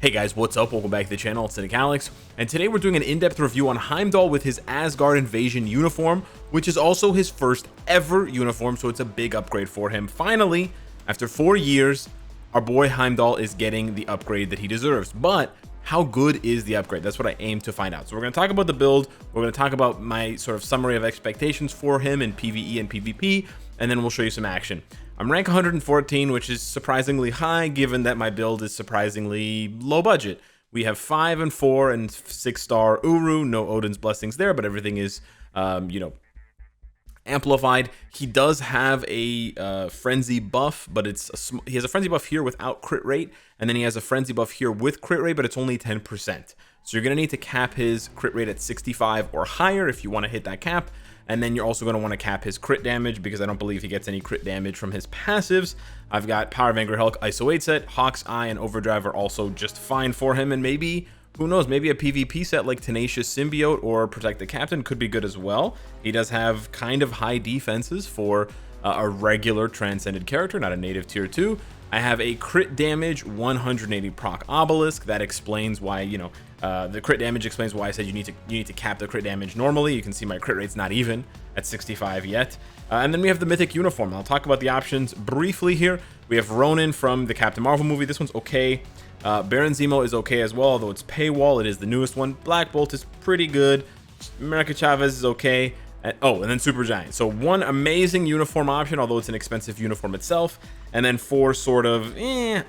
Hey guys, what's up? Welcome back to the channel. It's Cynicalex, and today we're doing an in-depth review on Heimdall with his Asgard Invasion uniform, which is also his first ever uniform, so it's a big upgrade for him. Finally, after 4 years, our boy Heimdall is getting the upgrade that he deserves. But how good is the upgrade? That's what I aim to find out. So we're going to talk about the build, we're going to talk about my sort of summary of expectations for him in PVE and PVP, and then we'll show you some action. I'm rank 114, which is surprisingly high given that my build is surprisingly low budget. We have 5 and 4 and 6-star Uru, no Odin's blessings there, but everything is, amplified. He does have a frenzy buff, but he has a frenzy buff here without crit rate, and then he has a frenzy buff here with crit rate, but it's only 10%. So you're going to need to cap his crit rate at 65 or higher if you want to hit that cap. And then you're also going to want to cap his crit damage because I don't believe he gets any crit damage from his passives. I've got Power of Angry Hulk, ISO 8 set, Hawk's Eye, and Overdrive are also just fine for him. And maybe, who knows, maybe a PvP set like Tenacious Symbiote or Protect the Captain could be good as well. He does have kind of high defenses for a regular Transcended character, not a native tier 2. I have a crit damage 180 proc obelisk. That explains why, the crit damage explains why I said you need to cap the crit damage normally. You can see my crit rate's not even at 65 yet. And then we have the mythic uniform. I'll talk about the options briefly here. We have Ronin from the Captain Marvel movie. This one's okay. Baron Zemo is okay as well, although it's paywall. It is the newest one. Black Bolt is pretty good. America Chavez is okay. And then Supergiant. So one amazing uniform option, although it's an expensive uniform itself, and then 4 sort of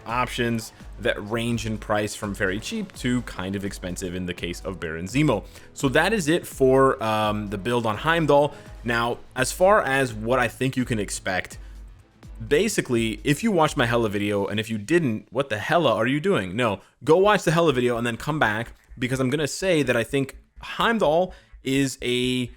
options that range in price from very cheap to kind of expensive in the case of Baron Zemo. So that is it for the build on Heimdall. Now, as far as what I think you can expect, basically, if you watched my Hella video, and if you didn't, what the hella are you doing? No, go watch the Hella video and then come back, because I'm going to say that I think Heimdall is a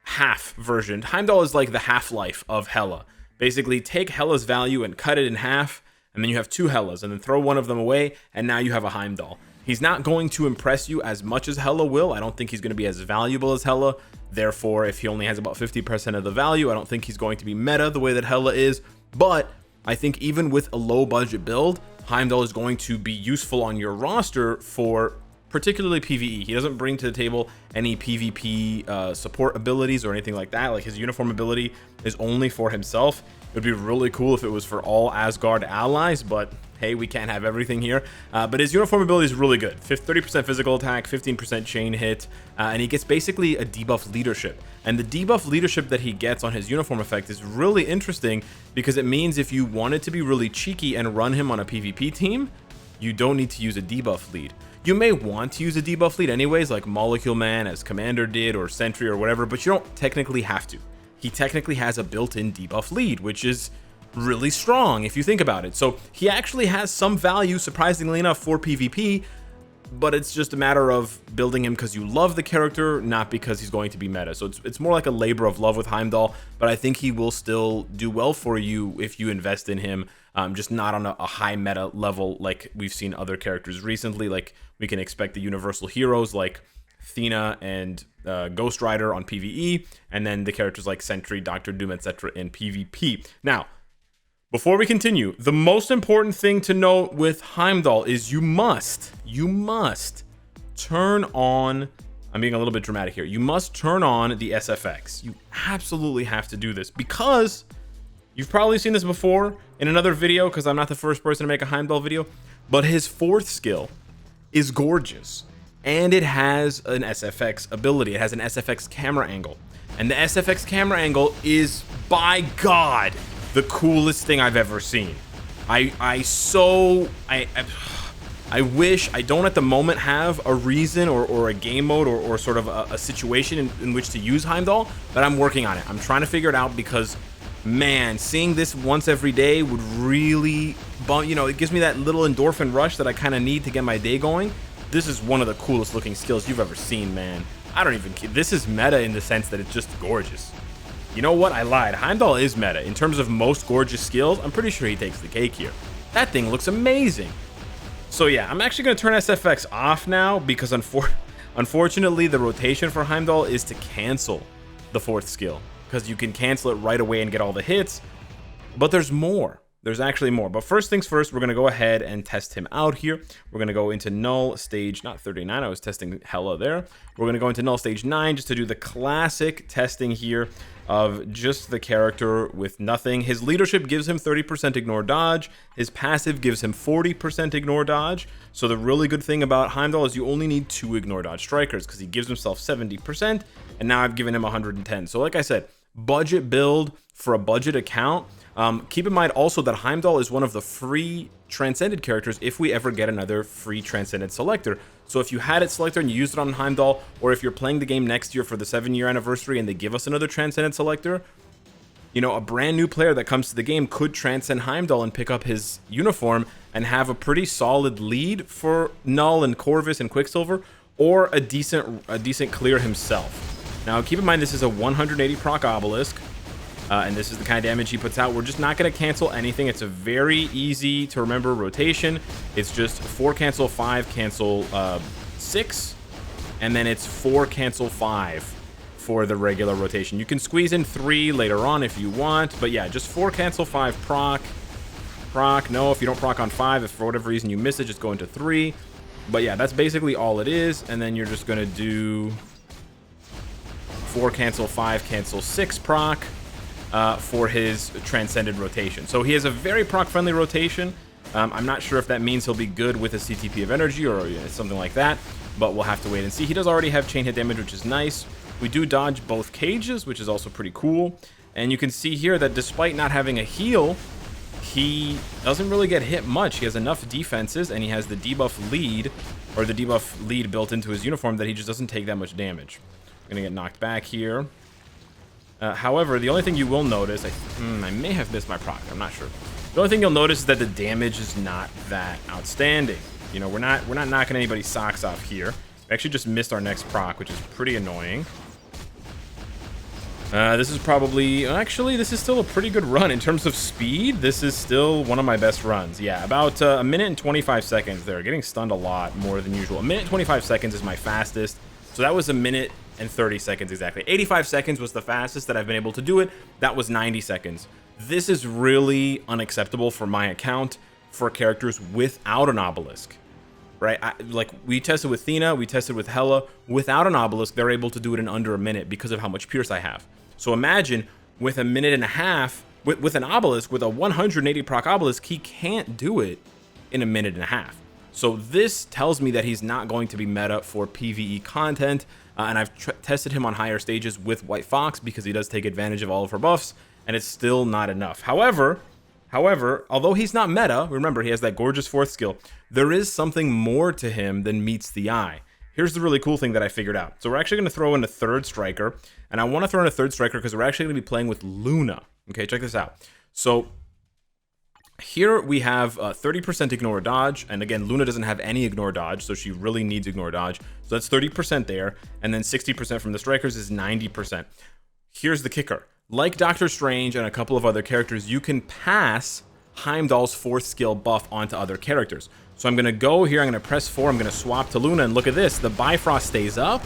half version. Heimdall is like the half-life of Hela. Basically, take Hela's value and cut it in half, and then you have 2 Helas, and then throw one of them away, and now you have a Heimdall. He's not going to impress you as much as Hela will. I don't think he's going to be as valuable as Hela. Therefore, if he only has about 50% of the value, I don't think he's going to be meta the way that Hela is. But I think even with a low-budget build, Heimdall is going to be useful on your roster for particularly PvE. He doesn't bring to the table any PvP support abilities or anything like that. Like, his uniform ability is only for himself. It would be really cool if it was for all Asgard allies, but hey, we can't have everything here. But his uniform ability is really good. 30% physical attack, 15% chain hit, and he gets basically a debuff leadership. And the debuff leadership that he gets on his uniform effect is really interesting because it means if you wanted to be really cheeky and run him on a PvP team, you don't need to use a debuff lead. You may want to use a debuff lead anyways, like Molecule Man as Commander did, or Sentry or whatever, but you don't technically have to. He technically has a built-in debuff lead, which is really strong if you think about it. So he actually has some value, surprisingly enough, for PvP, but it's just a matter of building him because you love the character, not because he's going to be meta. So it's more like a labor of love with Heimdall, but I think he will still do well for you if you invest in him, just not on a high meta level like we've seen other characters recently. Like, we can expect the universal heroes like Athena and Ghost Rider on PvE, and then the characters like Sentry, Doctor Doom, etc. in PvP. Now, before we continue, the most important thing to note with Heimdall is you must turn on, I'm being a little bit dramatic here, you must turn on the SFX. You absolutely have to do this because you've probably seen this before in another video, because I'm not the first person to make a Heimdall video, but his 4th skill is gorgeous. And it has an SFX ability. It has an SFX camera angle. And the SFX camera angle is, by God, the coolest thing I've ever seen. I wish I don't at the moment have a reason or a game mode or sort of a situation in which to use Heimdall, but I'm working on it. I'm trying to figure it out because, man, seeing this once every day would really bump, it gives me that little endorphin rush that I kind of need to get my day going. This is one of the coolest looking skills you've ever seen, man. I don't even care. This is meta in the sense that it's just gorgeous. You know what? I lied. Heimdall is meta. In terms of most gorgeous skills, I'm pretty sure he takes the cake here. That thing looks amazing. So yeah, I'm actually going to turn SFX off now because unfortunately the rotation for Heimdall is to cancel the 4th skill, because you can cancel it right away and get all the hits. But there's more. there's actually more. But first things first, we're going to go ahead and test him out here. We're going to go into null stage, not 39. I was testing Hella there. We're going to go into null stage 9 just to do the classic testing here of just the character with nothing. His leadership gives him 30% ignore dodge. His passive gives him 40% ignore dodge. So the really good thing about Heimdall is you only need 2 ignore dodge strikers because he gives himself 70%. And now I've given him 110. So like I said, budget build for a budget account. Keep in mind also that Heimdall is one of the free transcended characters if we ever get another free transcended selector. So if you had it selector and you used it on Heimdall, or if you're playing the game next year for the 7-year anniversary and they give us another transcended selector, you know, a brand new player that comes to the game could transcend Heimdall and pick up his uniform and have a pretty solid lead for Null and Corvus and Quicksilver, or a decent clear himself. Now keep in mind this is a 180 proc obelisk. And this is the kind of damage he puts out. We're just not going to cancel anything. It's a very easy to remember rotation. It's just 4 cancel 5 cancel 6, and then it's 4 cancel 5 for the regular rotation. You can squeeze in 3 later on if you want, but yeah, just 4 cancel 5 proc. No, if you don't proc on 5, if for whatever reason you miss it, just go into 3. But yeah, that's basically all it is. And then you're just going to do 4 cancel 5 cancel 6 proc. For his transcended rotation. So he has a very proc friendly rotation. I'm not sure if that means he'll be good with a CTP of energy or something like that, but we'll have to wait and see. He does already have chain hit damage, which is nice. We do dodge both cages, which is also pretty cool. And you can see here that despite not having a heal, he doesn't really get hit much. He has enough defenses, and he has the debuff lead, or the debuff lead built into his uniform, that he just doesn't take that much damage. I'm gonna get knocked back here. However, the only thing you will notice, I may have missed my proc, I'm not sure. The only thing you'll notice is that the damage is not that outstanding. You know, we're not knocking anybody's socks off here. We actually just missed our next proc, which is pretty annoying. This is probably, actually, this is still a pretty good run in terms of speed. This is still one of my best runs. Yeah, about a minute and 25 seconds there. Getting stunned a lot more than usual. A minute and 25 seconds is my fastest. So that was a minute and 30 seconds exactly. 85 seconds was the fastest that I've been able to do it. That was 90 seconds. This is really unacceptable for my account for characters without an obelisk, right? Like we tested with Thena, we tested with Hela. Without an obelisk, they're able to do it in under a minute because of how much Pierce I have. So imagine with a minute and a half, with an obelisk, with a 180 proc obelisk, he can't do it in a minute and a half. So this tells me that he's not going to be meta for PvE content. And I've tested him on higher stages with White Fox because he does take advantage of all of her buffs, and it's still not enough. However, although he's not meta, remember he has that gorgeous 4th skill, there is something more to him than meets the eye. Here's the really cool thing that I figured out. So we're actually going to throw in a 3rd striker, and I want to throw in a 3rd striker because we're actually going to be playing with Luna. Okay, check this out. So here we have 30% ignore dodge, and again, Luna doesn't have any ignore dodge, so she really needs ignore dodge. So that's 30% there, and then 60% from the strikers is 90%. Here's the kicker. Like Doctor Strange and a couple of other characters, you can pass Heimdall's 4th skill buff onto other characters. So I'm going to go here, I'm going to press 4, I'm going to swap to Luna, and look at this. The Bifrost stays up,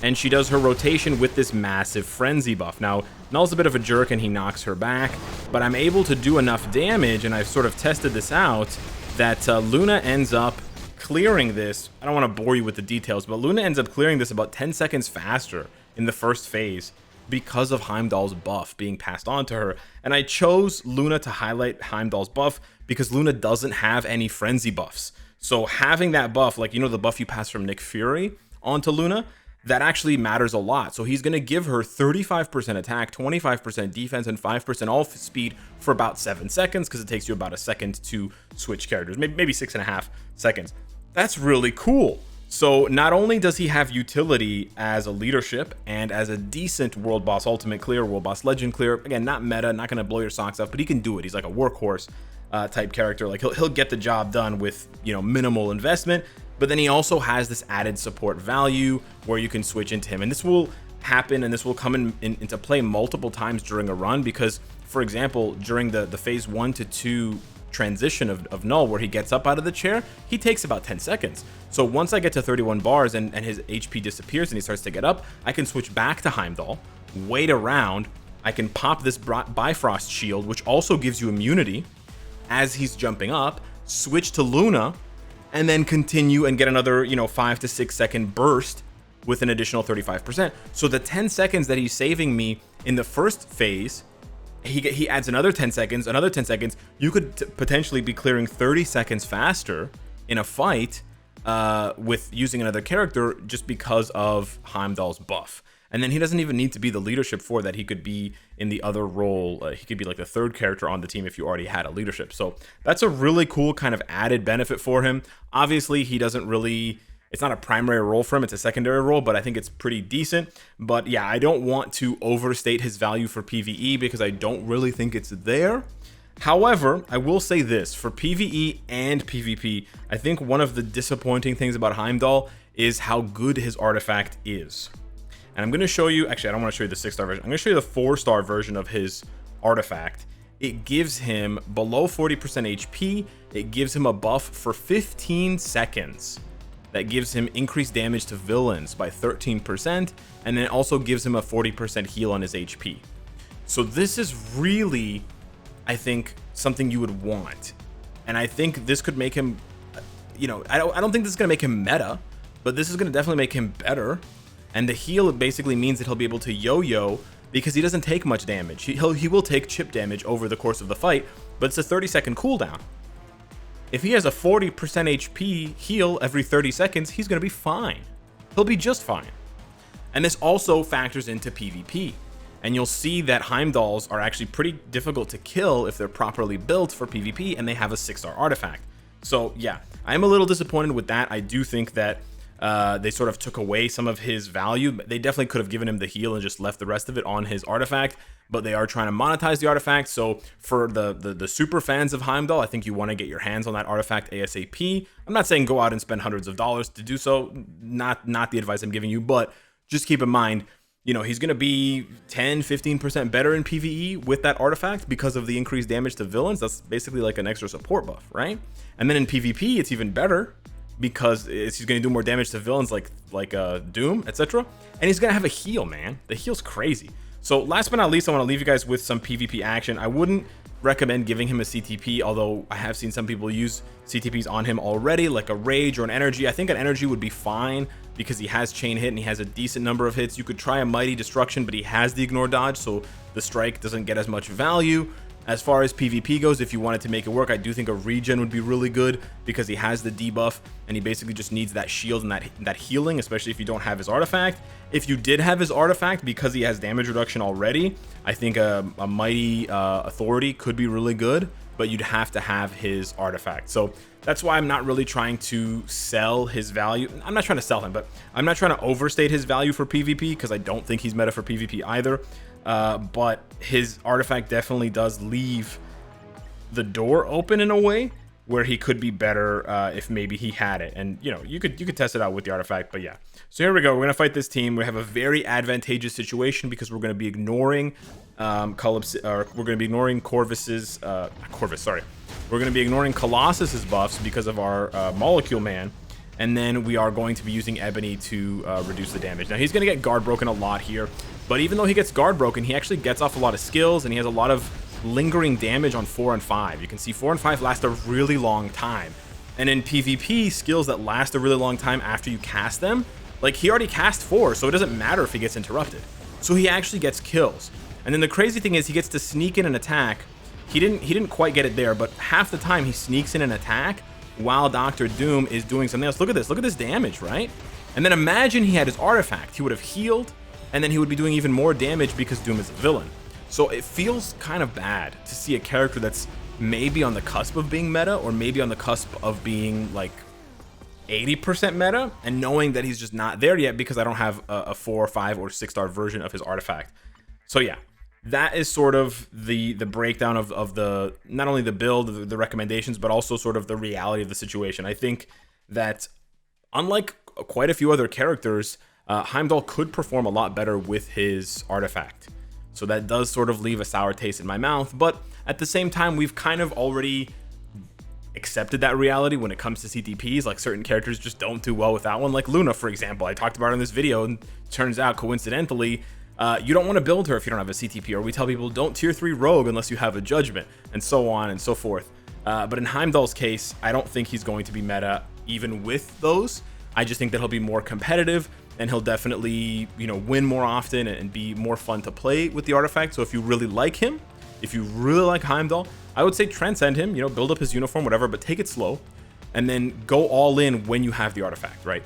and she does her rotation with this massive frenzy buff. Now, Null's a bit of a jerk and he knocks her back, but I'm able to do enough damage, and I've sort of tested this out, that Luna ends up clearing this. I don't want to bore you with the details, but Luna ends up clearing this about 10 seconds faster in the first phase because of Heimdall's buff being passed on to her. And I chose Luna to highlight Heimdall's buff because Luna doesn't have any frenzy buffs. So having that buff, like, you know, the buff you pass from Nick Fury onto Luna, that actually matters a lot. So he's going to give her 35% attack, 25% defense, and 5% all speed for about 7 seconds, because it takes you about a second to switch characters, maybe 6.5 seconds. That's really cool. So not only does he have utility as a leadership and as a decent World Boss Ultimate clear, World Boss Legend clear, again, not meta, not going to blow your socks off, but he can do it. He's like a workhorse type character. Like he'll get the job done with, you know, minimal investment. But then he also has this added support value where you can switch into him. And this will happen, and this will come into play multiple times during a run, because, for example, during the phase 1 to 2 transition of Null, where he gets up out of the chair, he takes about 10 seconds. So once I get to 31 bars and his HP disappears and he starts to get up, I can switch back to Heimdall, wait around, I can pop this Bifrost shield, which also gives you immunity. as he's jumping up, switch to Luna, and then continue and get another, 5 to 6 second burst with an additional 35%. So the 10 seconds that he's saving me in the first phase, he adds another 10 seconds, another 10 seconds. You could potentially be clearing 30 seconds faster in a fight with using another character just because of Heimdall's buff. And then he doesn't even need to be the leadership for that. He could be in the other role. He could be like the third character on the team if you already had a leadership. So that's a really cool kind of added benefit for him. Obviously, he doesn't really... It's not a primary role for him, it's a secondary role, but I think it's pretty decent. But yeah, I don't want to overstate his value for PvE because I don't really think it's there. However, I will say this, for PvE and PvP, I think one of the disappointing things about Heimdall is how good his artifact is. And I'm going to show you, actually, I don't want to show you the 6-star version. I'm going to show you the 4-star version of his artifact. It gives him below 40% HP. It gives him a buff for 15 seconds. That gives him increased damage to villains by 13%. And then it also gives him a 40% heal on his HP. So this is really, I think, something you would want. And I think this could make him, I don't think this is going to make him meta, but this is going to definitely make him better. And the heal basically means that he'll be able to yo-yo because he doesn't take much damage. He will take chip damage over the course of the fight, but it's a 30-second cooldown. If he has a 40% HP heal every 30 seconds, he's going to be fine. He'll be just fine. And this also factors into PvP. And you'll see that Heimdalls are actually pretty difficult to kill if they're properly built for PvP and they have a 6-star artifact. So yeah, I'm a little disappointed with that. I do think that they sort of took away some of his value. They definitely could have given him the heal and just left the rest of it on his artifact, but they are trying to monetize the artifact. So for the super fans of Heimdall, I think you want to get your hands on that artifact ASAP. I'm not saying go out and spend hundreds of dollars to do so. Not the advice I'm giving you, but just keep in mind, he's going to be 10-15% better in PvE with that artifact because of the increased damage to villains. That's basically like an extra support buff, right? And then in PvP, it's even better because he's going to do more damage to villains like Doom, etc. And he's going to have a heal, man. The heal's crazy. So last but not least, I want to leave you guys with some PvP action. I wouldn't recommend giving him a CTP, although I have seen some people use CTPs on him already, like a Rage or an Energy. I think an Energy would be fine because he has Chain Hit and he has a decent number of hits. You could try a Mighty Destruction, but he has the Ignore Dodge, so the strike doesn't get as much value. As far as PvP goes, if you wanted to make it work, I do think a Regen would be really good because he has the debuff and he basically just needs that shield and that healing, especially if you don't have his artifact. If you did have his artifact, because he has damage reduction already, I think a Mighty Authority could be really good, but you'd have to have his artifact. So that's why I'm not really trying to sell his value. I'm not trying to sell him, but I'm not trying to overstate his value for PvP because I don't think he's meta for PvP either. But his artifact definitely does leave the door open in a way where he could be better if maybe he had it. And you could test it out with the artifact. But yeah, so here we go. We're gonna fight this team. We have a very advantageous situation because we're gonna be ignoring we're gonna be ignoring Corvus's we're gonna be ignoring Colossus's buffs because of our Molecule Man. And then we are going to be using Ebony to reduce the damage. Now, he's going to get guard broken a lot here. But even though he gets guard broken, he actually gets off a lot of skills. And he has a lot of lingering damage on 4 and 5. You can see 4 and 5 last a really long time. And in PvP, skills that last a really long time after you cast them, like he already cast 4, so it doesn't matter if he gets interrupted. So he actually gets kills. And then the crazy thing is he gets to sneak in an attack. He didn't quite get it there, but half the time he sneaks in an attack while Dr. Doom is doing something else. Look at this damage, right? And then imagine he had his artifact. He would have healed, and then he would be doing even more damage because Doom is a villain. So it feels kind of bad to see a character that's maybe on the cusp of being meta, or maybe on the cusp of being like 80% meta, and knowing that he's just not there yet because I don't have a 4 or 5 or 6-star version of his artifact. So yeah, that is sort of the breakdown of the, not only the build, the recommendations, but also sort of the reality of the situation. I think that unlike quite a few other characters, Heimdall could perform a lot better with his artifact. So that does sort of leave a sour taste in my mouth, but at the same time, we've kind of already accepted that reality when it comes to CTPs. Like, certain characters just don't do well with that one, like Luna, for example. I talked about her in this video, and turns out, coincidentally, you don't want to build her if you don't have a CTP, or we tell people don't tier 3 rogue unless you have a judgment, and so on and so forth. But in Heimdall's case, I don't think he's going to be meta even with those. I just think that he'll be more competitive, and he'll definitely, you know, win more often and be more fun to play with the artifact. So if you really like him, if you really like Heimdall, I would say transcend him, you know, build up his uniform, whatever, but take it slow, and then go all in when you have the artifact, right?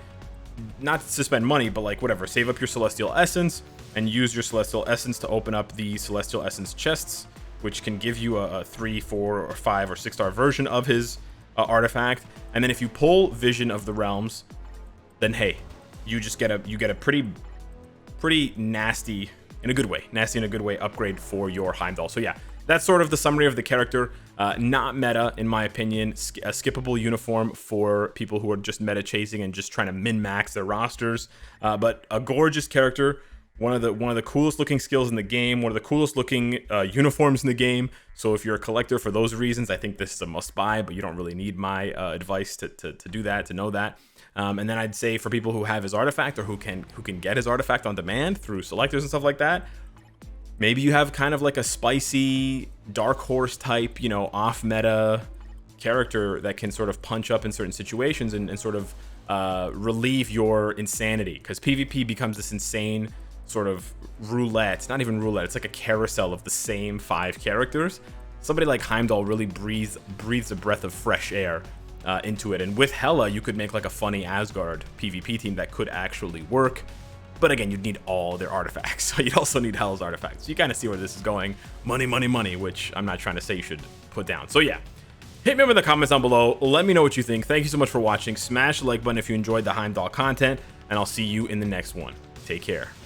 Not to spend money, but like whatever, save up your Celestial Essence and use your Celestial Essence to open up the Celestial Essence chests, which can give you a 3, 4, or 5, or 6-star version of his artifact. And then if you pull Vision of the Realms, then hey, you just get a pretty nasty in a good way upgrade for your Heimdall. So yeah, that's sort of the summary of the character. Not meta, in my opinion. A skippable uniform for people who are just meta chasing and just trying to min-max their rosters. But a gorgeous character. One of the coolest looking skills in the game. One of the coolest looking uniforms in the game. So if you're a collector for those reasons, I think this is a must buy. But you don't really need my advice to do that, to know that. And then I'd say for people who have his artifact or who can get his artifact on demand through selectors and stuff like that, maybe you have kind of like a spicy dark horse type, you know, off meta character that can sort of punch up in certain situations and sort of relieve your insanity, because PvP becomes this insane sort of roulette. It's not even roulette, it's like a carousel of the same 5 characters. Somebody like Heimdall really breathes a breath of fresh air into it, and with Hela you could make like a funny Asgard PvP team that could actually work. But again, you'd need all their artifacts, so you'd also need Hela's artifacts. So you kind of see where this is going. Money, money, money, which I'm not trying to say you should put down. So yeah, hit me up in the comments down below. Let me know what you think. Thank you so much for watching. Smash the like button if you enjoyed the Heimdall content, and I'll see you in the next one. Take care.